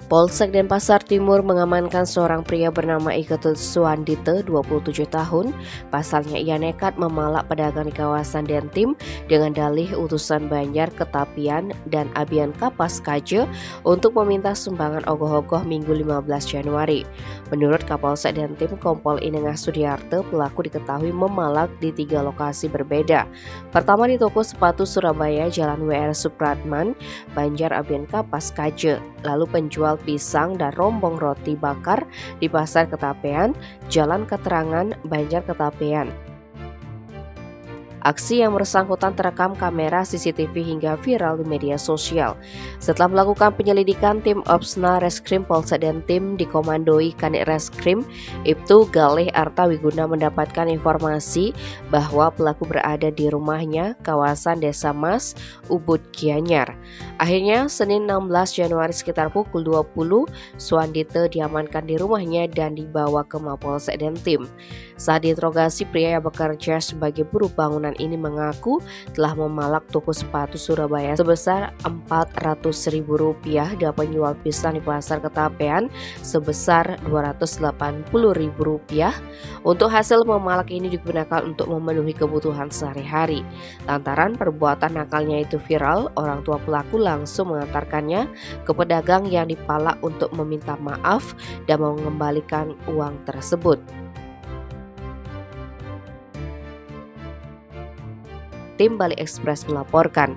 Polsek Denpasar Timur mengamankan seorang pria bernama Iketut Suandite, 27 tahun. Pasalnya ia nekat memalak pedagang di kawasan Dentim dengan dalih utusan Banjar, Ketapian, dan Abian Kapas Kaje untuk meminta sumbangan ogoh-ogoh Minggu 15 Januari. Menurut Kapolsek Dentim, Kompol Inengah Sudiarte, pelaku diketahui memalak di 3 lokasi berbeda. Pertama di toko sepatu Surabaya, Jalan WR Supratman, Banjar Abian Kapas Kaje. Lalu penjual pisang dan rombong roti bakar di Pasar Ketapean, Jalan Keterangan, Banjar Ketapean. Aksi yang bersangkutan terekam kamera CCTV hingga viral di media sosial. Setelah melakukan penyelidikan, tim Opsnal Reskrim Polsek Dentim dikomandoi Kanit Reskrim Ibtu Galih Arta Wiguna mendapatkan informasi bahwa pelaku berada di rumahnya kawasan Desa Mas, Ubud, Gianyar. Akhirnya Senin 16 Januari sekitar pukul 20, Suandite diamankan di rumahnya dan dibawa ke Mapolsek Dentim. Saat diinterogasi, pria yang bekerja sebagai buruh bangunan ini mengaku telah memalak toko sepatu Surabaya sebesar Rp400.000 dan penjual pisang di Pasar Ketapean sebesar Rp280.000. Untuk hasil memalak ini digunakan untuk memenuhi kebutuhan sehari-hari. Lantaran perbuatan nakalnya itu viral, orang tua pelaku langsung mengantarkannya ke pedagang yang dipalak untuk meminta maaf dan mengembalikan uang tersebut. Tim Bali Express melaporkan.